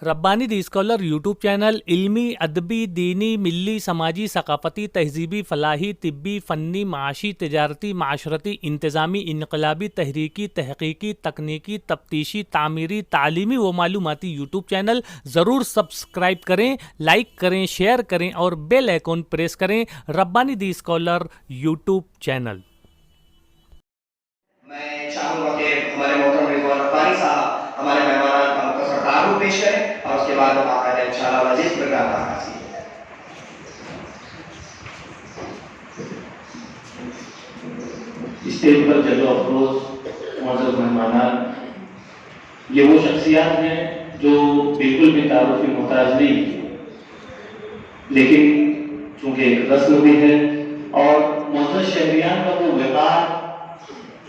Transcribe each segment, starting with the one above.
ربانی دی scholar YouTube channel علمی، ادبی، دینی، ملی، سماجی، ثقافتی، تہذیبی، فلاحی، طبی، فنی، معاشی، تجارتی، معاشرتی، انتظامی، انقلابی، تحریکی، تحقیقی، تکنیکی، تفتیشی، تعمیری، تعلیمی و معلوماتی یوٹیوب چینل ضرور سبسکرائب کریں، لائک کریں، شیئر کریں اور بیل آئیکن پریس کریں۔ ربانی دی اسکالر یوٹیوب چینل۔ میں چاہوں گا کہ ہمارے محترم رضوان ربانی صاحب ہمارے مہمانان کا مختصر تعارف پیش کریں اور اس کے بعد باقاعدہ انشاءاللہ مزید پروگرام کا آغاز کیجیے۔ اسٹیج پر جلوہ افروز معزز مہمانان، یہ وہ شخصیات ہیں جو بالکل بھی تعارف کی محتاج نہیں، لیکن چونکہ ایک رسم بھی ہے اور معزز شہریان کا وہ وقار،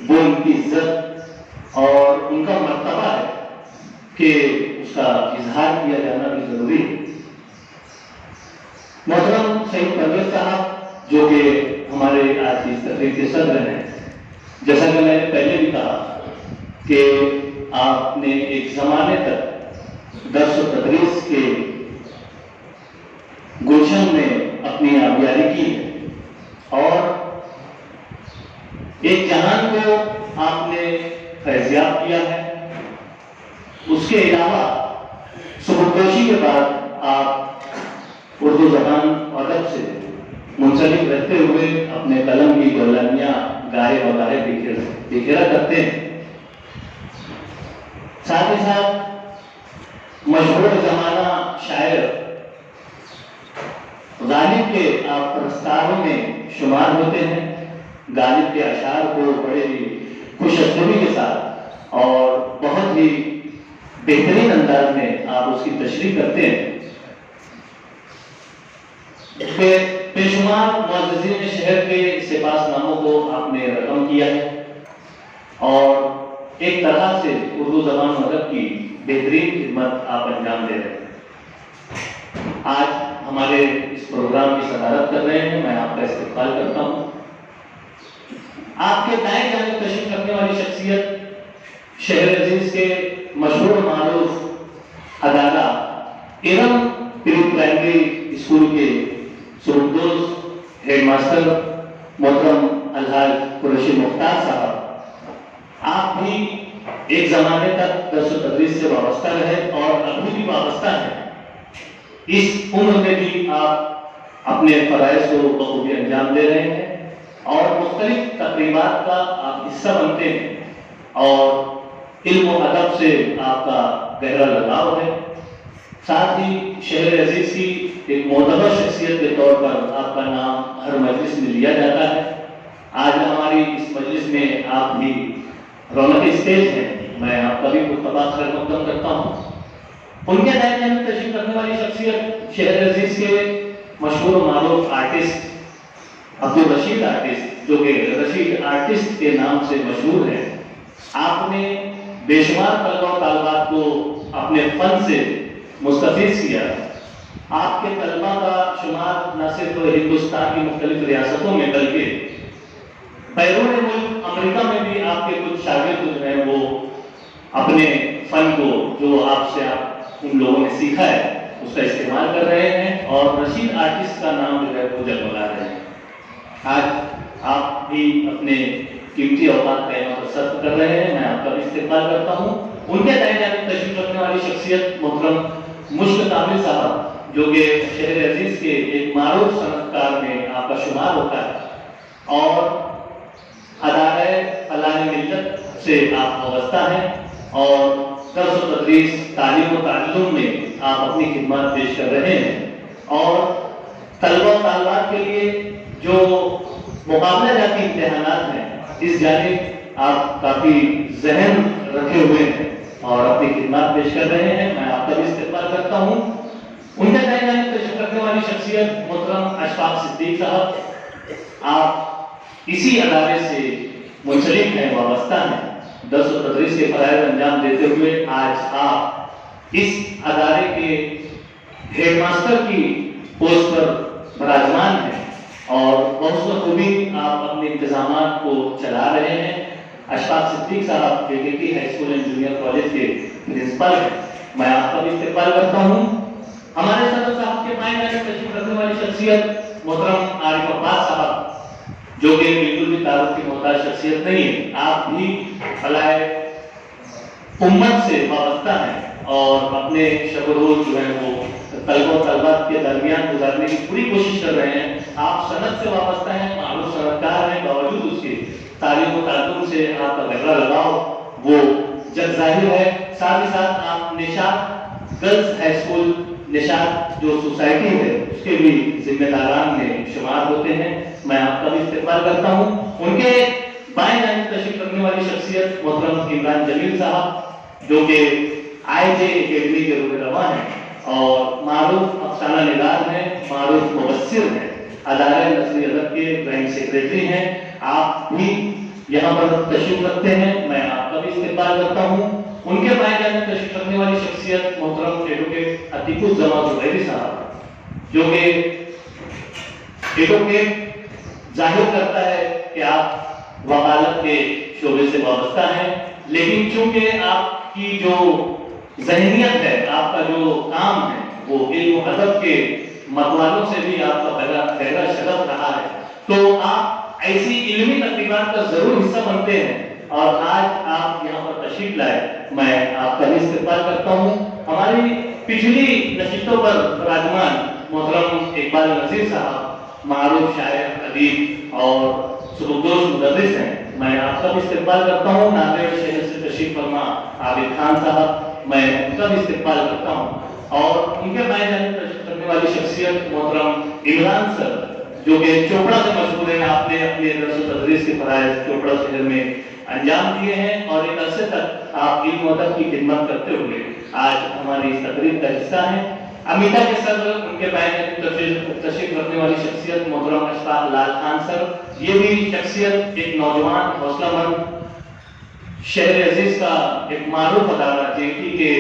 وہ ان کی عزت اور ان کا مرتبہ ہے کہ اس کا اظہار کیا جانا بھی ضروری ہے۔ محترم سعید پرویز صاحب جو کہ ہمارے آج کی اس تقریب کے صدر ہیں، جیسا کہ میں نے پہلے بھی کہا کہ آپ نے ایک زمانے تک درس و تدریس کے گلشن میں اپنی آبیاری کی ہے اور ایک جہان کو آپ نے فیضیاب کیا ہے۔ اس کے علاوہ سبکدوشی کے بعد آپ اردو زبان اور ادب سے منسلک رہتے ہوئے اپنے قلم کی گولانیاں گاہے بگاہے بکھیرا کرتے ہیں۔ ساتھ ہی ساتھ مشہور زمانہ شاعر غالب کے آپ پرستاروں میں شمار ہوتے ہیں۔ غالب کے اشعار کو بڑے ہی خوش اسلوبی کے ساتھ اور بہت ہی بہترین انداز میں آپ اس کی تشریح کرتے ہیں۔ بے شمار معززین شہر کے سپاس ناموں کو آپ نے رقم کیا ہے اور ایک طرح سے اردو زبان و ادب کی بہترین خدمت آپ انجام دے رہے ہیں۔ آج ہمارے اس پروگرام کی صدارت کر رہے ہیں، میں آپ کا استقبال کرتا ہوں۔ آپ کے دائیں جانب تشریف رکھنے والی شخصیت شہر عزیز کے مشہور معروف ادارہ ارم پری پرائمری اسکول کے سبکدوش ہیڈ ماسٹر محترم الحاج قریشی مختار صاحب، آپ بھی ایک زمانے تک درس و تدریس سے وابستہ رہے اور ابھی بھی وابستہ ہیں۔ اس عمر میں بھی آپ اپنے فرائض کو بخوبی انجام دے رہے ہیں اور مختلف تقریبات کا آپ حصہ بنتے ہیں اور علم و ادب سے آپ کا گہرا لگاؤ ہے۔ ساتھ ہی شہر عزیز کی ایک معتبر شخصیت کے طور پر آپ کا نام ہر مجلس میں لیا جاتا ہے۔ آج ہماری اس مجلس میں آپ بھی رونق اسٹیج ہیں، میں آپ کا بھی مرتبہ خیر مقدم کرتا ہوں۔ ان کے دائیں جانب تشریف رکھنے والی شخصیت شہر عزیز کے مشہور و معروف آرٹسٹ عبدالرشید آرٹسٹ، جو کہ رشید آرٹسٹ کے نام سے مشہور ہے۔ آپ نے بے شمار طلبہ و طالبات کو اپنے فن سے مستفیض کیا۔ آپ کے طلبہ کا شمار نہ صرف ہندوستان کی مختلف ریاستوں میں بلکہ بیرون ملک امریکہ میں بھی آپ کے کچھ شاگرد جو ہیں وہ اپنے فن کو جو آپ سے ان لوگوں نے سیکھا ہے اس کا استعمال کر رہے ہیں اور رشید آرٹسٹ کا نام جو ہے وہ جگمگا رہے ہیں۔ آج آپ بھی اپنے قیمتی اوقات کا یہاں پر صرف کر رہے ہیں، میں آپ کا بھی استقبال کرتا ہوں۔ ان کے دائیں جانب تشریف رکھنے والی شخصیت محترم مشک کامل صاحب، جو کہ شہر عزیز کے ایک معروف صنعت کار میں آپ کا شمار ہوتا ہے اور ادارہ فلاح ملت سے آپ وابستہ ہیں اور درس و تدریس، تعلیم و تعلم میں آپ اپنی خدمات پیش کر رہے ہیں اور طلبہ و طالبات کے لیے جو مقابلہ جاتی امتحانات ہیں اس جانب آپ کافی ذہن رکھے ہوئے ہیں اور اپنی خدمات پیش کر رہے ہیں، میں آپ کا بھی استقبال کرتا ہوں۔ ان کے دائیں جانب تشریف رکھنے والی شخصیت محترم اشفاق صدیق صاحب، آپ اسی ادارے سے منسلک ہیں، وابستہ ہیں۔ درس و تدریس کے فرائض انجام دیتے ہوئے آج آپ اس ادارے کے ہیڈ ماسٹر کی پوسٹ پر براجمان ہیں اور بہت خوبی آپ اپنے انتظامات کو چلا رہے ہیں۔ اشفاق صدیق صاحب KKT high school and junior college کے پرنسپل ہیں میں آپ کا بھی استقبال کرتا ہوں. ہمارے صدر صاحب کے بائیں جانب تشریف رکھنے والی شخصیت محترم عارف عباس صاحب جو کہ بالکل بھی تعارف کی محتاج شخصیت نہیں ہے. آپ بھی فلاح امت سے وابستہ ہیں اور اپنے شب و روز جو ہے وہ طلبہ و طالبات کے درمیان گزارنے کی پوری کوشش کر رہے ہیں. آپ صنعت سے وابستہ ہیں, معروف صنعتکار ہیں, باوجود اس کے تعلیم و تعلم سے آپ کا گہرا لگاؤ وہ جگ ظاہر ہے. ساتھ ہی ساتھ آپ نشاط گرلز ہائی اسکول نشاط جو سوسائٹی ہے اس کے بھی ذمہ داران میں شمار ہوتے ہیں. میں آپ کا بھی استقبال کرتا ہوں. ان کے بائیں جانب تشریف رکھنے والی شخصیت محترم عمران جمیل صاحب جو کہ آئی جے اکیڈمی کے روح رواں ہیں اور معروف افسانہ نگار ہیں, معروف مبصر ہیں, ادارہ نثری ادب کے جوائنٹ سیکریٹری ہیں. آپ بھی یہاں پر تشریف رکھتے ہیں. میں آپ کا بھی استقبال کرتا ہوں. ان کے بائیں جانب تشریف رکھنے والی شخصیت محترم ایڈوکیٹ عتیق الزماں زبیری صاحب جو کہ ایڈوکیٹ ظاہر کرتا ہے کہ آپ وکالت کے شعبے سے وابستہ ہیں, لیکن چونکہ آپ کی جو ذہنیت ہے, آپ کا جو کام ہے وہ علم و ادب کے متوالوں سے بھی آپ کا گہرا شغف رہا ہے, تو آپ ایسی علمی تقریبات کا ضرور حصہ بنتے ہیں اور آج آپ یہاں پر تشریف لائے. میں آپ کا بھی استقبال کرتا ہوں. ہماری پچھلی نشستوں پر راجمان محترم اقبال نذیر صاحب معروف شاعر, ادیب اور سبکدوش مدرس ہیں. میں آپ کا بھی استقبال کرتا ہوں. ناندیڑ شہر سے تشریف فرما عابد خان صاحب, میں ان کا بھی استقبال کرتا ہوں. اور ان کے بائیں جانب تشریف رکھنے والی شخصیت محترم عمران سر جو کہ چوپڑا سے مشہور ہیں. آپ نے اپنے درس و تدریس کے فرائض چوپڑا شہر میں انجام دیے ہیں اور ایک عرصے تک آپ علم و ادب کی خدمت کرتے ہوئے آج ہماری اس تقریب کا حصہ ہیں. امیتا کے سر ان کے بائیں جانب تشریف رکھنے والی شخصیت محترم اشفاق لال خان سر, یہ بھی شخصیت ایک نوجوان حوصلہ مند شہر عزیز کا ایک معروف ادارہ جے ٹی کے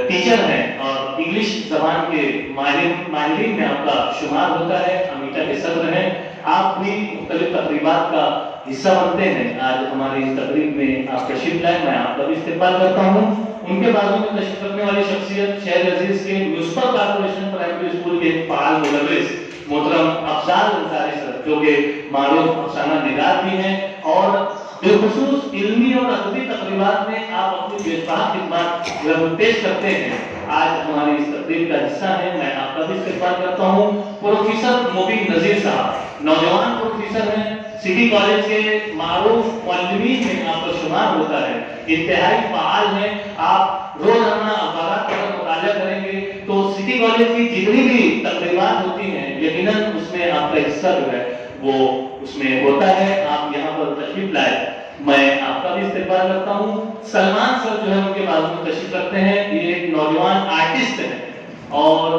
ٹیچر ہیں اور انگلش زبان کے ماہرین میں آپ کا شمار ہوتا ہے. امیتا کے صدر ہیں. آپ بھی مختلف تقریبات کا حصہ بنتے ہیں. آج ہماری اس تقریب میں آپ تشریف لائے. میں آپ کا بھی استقبال کرتا ہوں. ان کے بازو میں تشریف رکھنے والی شخصیت شہر عزیز کے میونسپل کارپوریشن پرائمری اسکول کے فعال مدرس محترم افضال انصاری سر جو کہ معروف افسانہ نگار بھی ہیں اور بالخصوص علمی اور ادبی تقریبات میں آپ اپنی بے پناہ خدمات پیش کرتے ہیں. آج ہماری اس تقریب کا حصہ ہے. میں آپ کا بھی استقبال کرتا ہوں. پروفیسر مبین نذیر صاحب نوجوان پروفیسر ہیں, سٹی کالج کے معروف معلمین میں آپ کا شمار ہوتا ہے, انتہائی فعال ہیں. آپ روزانہ اخبارات کا مطالعہ کریں گے تو سٹی کالج کی جتنی بھی تقریبات ہوتی ہیں یقیناً اس میں آپ کا حصہ جو ہے وہ اس میں ہوتا ہے. آپ یہاں پر تشریف لائے. میں آپ کا بھی استقبال کرتا ہوں. سلمان سر جو ہے ان کے بازو میں تشریف رکھتے ہیں. یہ ایک نوجوان آرٹسٹ ہیں اور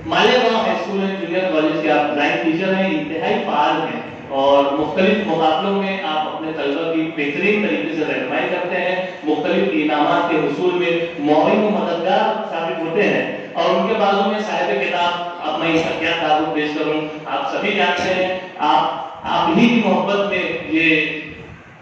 مالیگاؤں ہائی اسکول ہے جونیئر کالج کے آپ ڈرائنگ ٹیچر ہیں, انتہائی فعال ہیں اور مختلف مقابلوں میں آپ اپنے طلبہ کی بہترین طریقے سے رہنمائی کرتے ہیں. مختلف انعامات کے حصول میں معاون و مددگار ثابت ہوتے ہیں. اور ان کے بازو میں صاحب کتاب, اب میں اس کا کیا تعارف پیش کروں, آپ سبھی جانتے ہیں. آپ ہی کی محبت میں یہ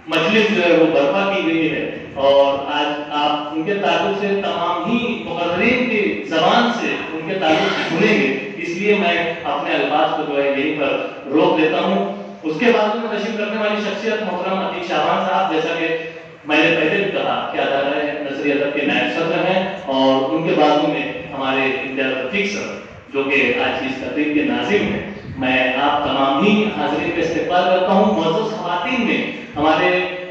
مجلس جو ہے وہ برپا کی گئی ہے اور آج آپ ان کے تعلق سے تمام ہی مقررین کی زبان سے ان کے تعلق سے سنیں گے, اس لیے میں اپنے الفاظ کو جو ہے یہیں پر روک دیتا ہوں. اس کے بعد میں تشریف رکھنے والی شخصیت محترم عتیق شاہوان صاحب, جیسا کہ میں نے پہلے بھی کہا کہ ادارہ نثری ادب کے نائب صدر ہیں اور ان کے بازو میں ہمارے امتیاز رفیق سر جو کہ آج کی اس تقریب کے ناظم ہیں. میں آپ تمام ہی حاضرین کا استقبال کرتا ہوں. معزز خواتین میں ہمارے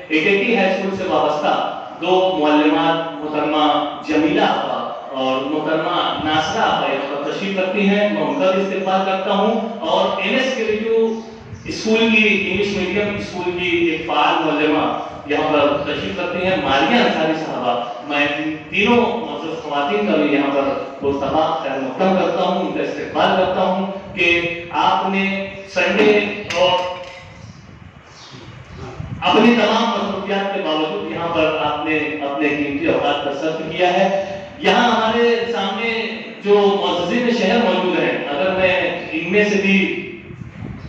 AKT ہائی اسکول سے وابستہ دو معلمات محترمہ جمیلہ آپا اور محترمہ ناصرہ آپا یہاں پر تشریف رکھتی ہیں. میں ان کا بھی استقبال کرتا ہوں. اور NSKU اسکول کی انگلش میڈیم اسکول کی ایک فعال معلمہ یہاں پر تشریف رکھتی ہیں ماریہ انصاری صاحبہ. میں تینوں معزز خواتین کا بھی یہاں پر گفتگو خیر مقدم کرتا ہوں, ان کا استقبال کرتا ہوں کہ آپ نے سنڈے اور اپنی تمام مصروفیات کے باوجود یہاں پر آپ نے اپنے قیمتی اوقات کا صرف کیا ہے. یہاں ہمارے سامنے جو معززین شہر موجود ہیں, اگر میں ان میں سے بھی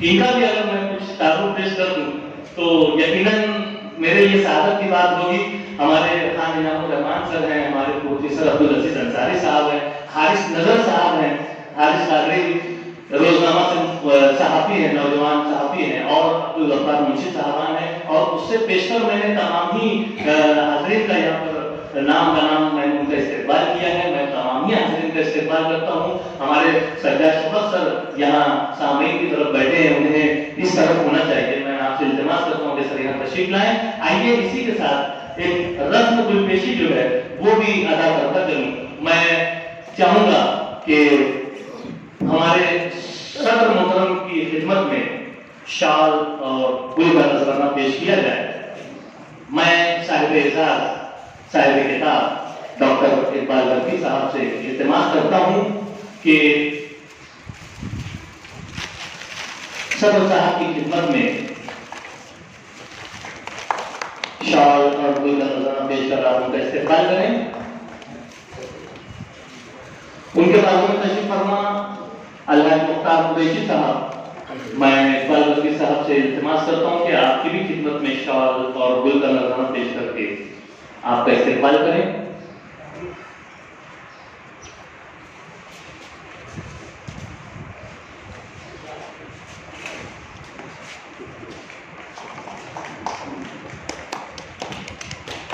ان کا بھی اگر میں کچھ تعارف پیش کر دوں تو یقیناً میرے لیے سعادت کی بات ہوگی. ہمارے خان انعام الرحمان سر ہیں, ہمارے پروفیسر عبدالعزیز انصاری صاحب ہیں, حارث نظر صاحب ہیں, حارث قادری روزنامہ سے صحافی ہیں, نوجوان صحافی ہیں, اور عبدالغفار منشی صاحبان ہیں, اور اس سے پیشتر میں نے تمام ہی حاضرین کا یہاں پر نام میں نے ان کا استقبال کیا ہے. میں تمام ہی حاضرین کا استقبال کرتا ہوں. ہمارے سجاد شفق سر یہاں سامعین کی طرف بیٹھے ہیں, انہیں اس طرف ہونا چاہیے. میں آپ سے التماس کرتا ہوں کہ سر یہاں تشریف لائیں. آئیے اسی کے ساتھ ایک رسم گلپیشی جو ہے وہ بھی ادا کرتا چلوں. میں چاہوں گا کہ ہمارے صدر محترم کی خدمت میں شال اور گل کا نذرانہ پیش کیا جائے. میں صاحب اعزاز صاحب کتاب ڈاکٹر اقبال برقی صاحب سے التماس کرتا ہوں کہ صدر صاحب کی خدمت میں شال اور گل کا نذرانہ پیش کر رہا ہوں کا استقبال کریں. ان کے بارے میں تشریف فرما الحاج مختار قریشی صاحب. میں اقبال برقی صاحب سے التماس کرتا ہوں کہ آپ کی بھی خدمت میں شال اور گل کا نذرانہ پیش کر کے آپ کا استقبال کریں.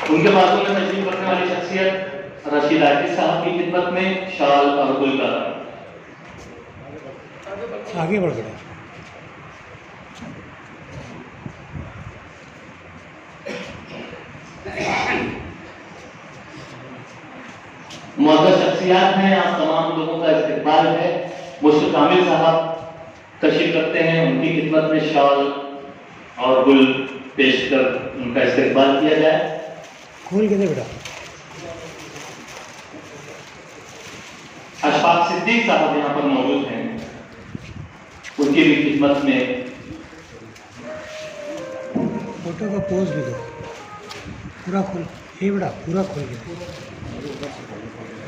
ان کے بازو میں تشریف رکھنے والی شخصیت رشید عاطف صاحب کی خدمت میں شال اور گل کا آگے بڑھ گئے. معزز شخصیات ہیں, آپ تمام لوگوں کا استقبال ہے. مشتاق کامل صاحب تشریف رکھتے ہیں, ان کی خدمت میں شال اور گل پیش کر ان کا استقبال کیا جائے. کھول کے دے بیٹا. اشفاق صدیق صاحب یہاں پر موجود ہیں, ان کی بھی خدمت میں فوٹو کا پوز بھی دو. پورا کھول یہ بیٹا, پورا کھول کے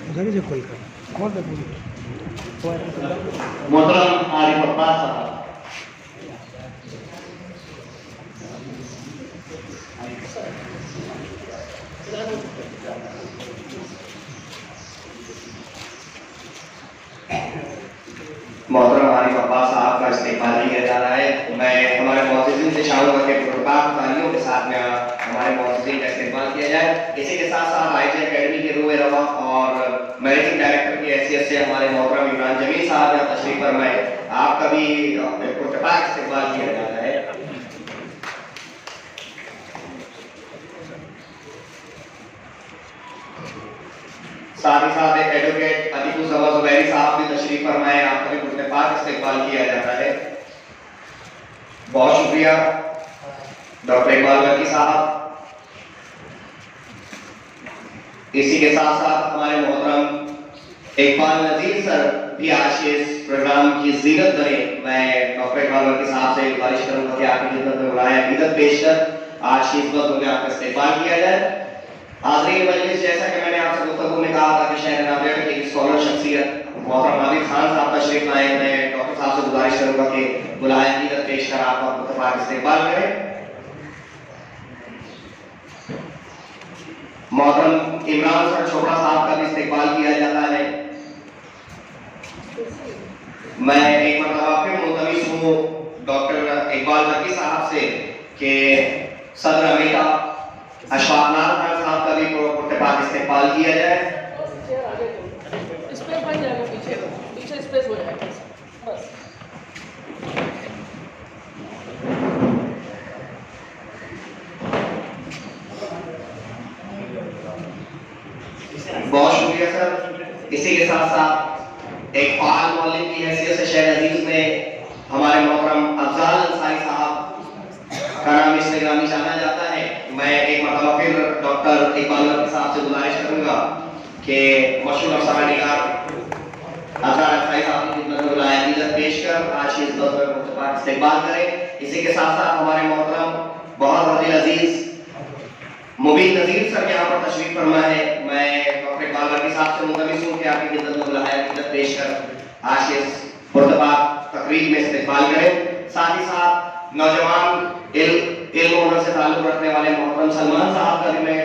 ادھر ہی سے کھول کر کھول دے پوری. محترم عارف عباس صاحب. محترم عارف عباس صاحب کا استقبال کیا جا رہا ہے. میں ہمارے معززین سے چاہوں گا کہ پرتپاک تالیوں کے ساتھ میں ہمارے معززین کا استقبال کیا جائے. اسی کے ساتھ ساتھ آئی ٹی اکیڈمی کے روح رواں اور مینیجنگ ڈائریکٹر کی حیثیت سے ہمارے محترم عمران جمیل صاحب یہاں تشریف فرمائے. آپ کا بھی پرتپاک استقبال کیا جاتا ہے. ساتھ ہی ساتھ ایک ایڈوکیٹ عتیق الزما زبیری صاحب بھی تشریف فرمائے. آپ کا بھی پرتپاک استقبال کیا جاتا ہے. بہت شکریہ ڈاکٹر اقبال برقی صاحب. اسی کے ساتھ ساتھ ہمارے محترم اقبال نذیر سر بھی آج کے اس پروگرام کی زینت بنے. میں ڈاکٹر اقبال برقی صاحب سے گزارش کروں گا کہ آپ کی خدمت میں بلایا عقیدت پیش کر آج کی اس وقت میں آپ کا استقبال کیا جائے. حاضرین مجلس, جیسا کہ میں نے آپ سے گفتگو میں کہا تھا کہ شہر نابیہ کی ایک اسکالر شخصیت محترم عابد خان صاحب تشریف لائے. میں ڈاکٹر صاحب سے گزارش کروں گا کہ بلائے عقیدت پیش کر آپ کا متفق استقبال کریں. محترم عمران سر چھوٹا صاحب کا بھی استقبال کیا جاتا ہے. میں ایک مرتبہ پھر ملتمس ہوں ڈاکٹر اقبال برقی صاحب سے کہ صدر امریکہ اشفاق ناز خان صاحب کا بھی پرتپاک استقبال کیا جائے. بہت شکریہ سر. اسی کے ساتھ ساتھ ایک فعال معلم کی حیثیت سے شہر عزیز میں ہمارے محترم افضال انصاری صاحب کا نام اس نگرامی جانا جاتا ہے. میں ایک مرتبہ پھر ڈاکٹر اقبال برقی صاحب سے گزارش کروں گا کہ مشہور افسانہ نگار افضال انصاری صاحب کی خدمت میں بلائے عقیدت پیش کر آج کی اس بات پر متفق استقبال کریں. اسی کے ساتھ ساتھ ہمارے محترم بہت دل عزیز مبین نذیر سر یہاں پر تشریف فرما ہے. میں ڈاکٹر اقبال برقی صاحب سے ملتمس ہوں کہ آپ کی خدمت میں بلائے عقیدت پیش کر آج کے اس پرتپاک تقریب میں استقبال کریں. ساتھ ہی ساتھ نوجوان علم و ہنر سے تعلق رکھنے والے محترم سلمان صاحب کا بھی میں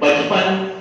55,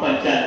95,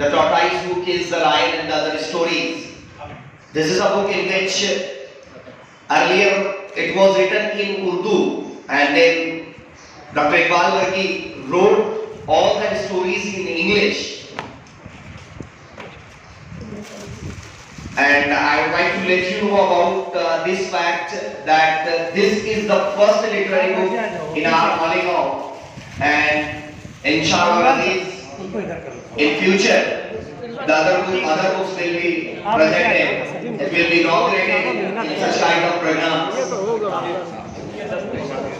The Tortoise Who Kills the Lion and Other Stories. This is a book in which earlier it was written in Urdu and then Dr. Iqbal Barki wrote all the stories in English. And I would like to let you know about this fact that this is the first literary book in our Maligaon, and inshallah in future the other books will be presented. It will be inaugurated in such kind of programs.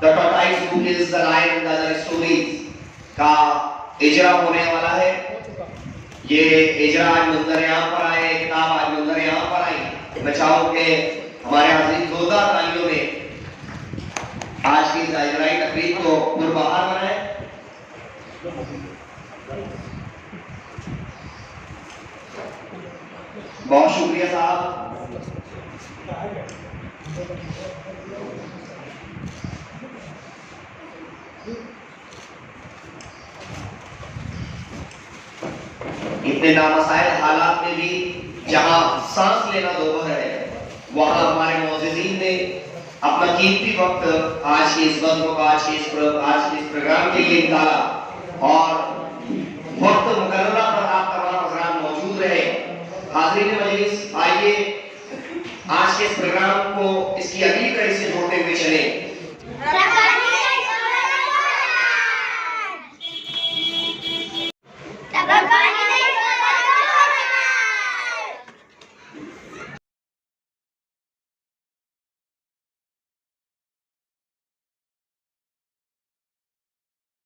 The Tortoise Book is the Lion and the Other Stories کا اجرا ہونے والا ہے. یہ اجرا آج منظر عام پر آئے, کتاب آج منظر عام پر آئی. میں چاہوں کہ ہمارے حاضرین زوردار تالیوں میں آج کی اس اجرائی تقریب کو پربہار بنائیں. بہت شکریہ صاحب. اتنے نامسائل حالات میں بھی جہاں سانس لینا دوبہر ہے, وہاں ہمارے معززین نے اپنا قیمتی وقت آج کی اس بزم کو, آج کے اس پروگرام کے لیے نکالا, اور وقت مقررہ پر آپ تمام حضرات موجود رہے. حاضرین مجلس, آئیے آج کے اس پروگرام کو اس کی اگلی کڑی سے جوڑتے ہوئے چلیں.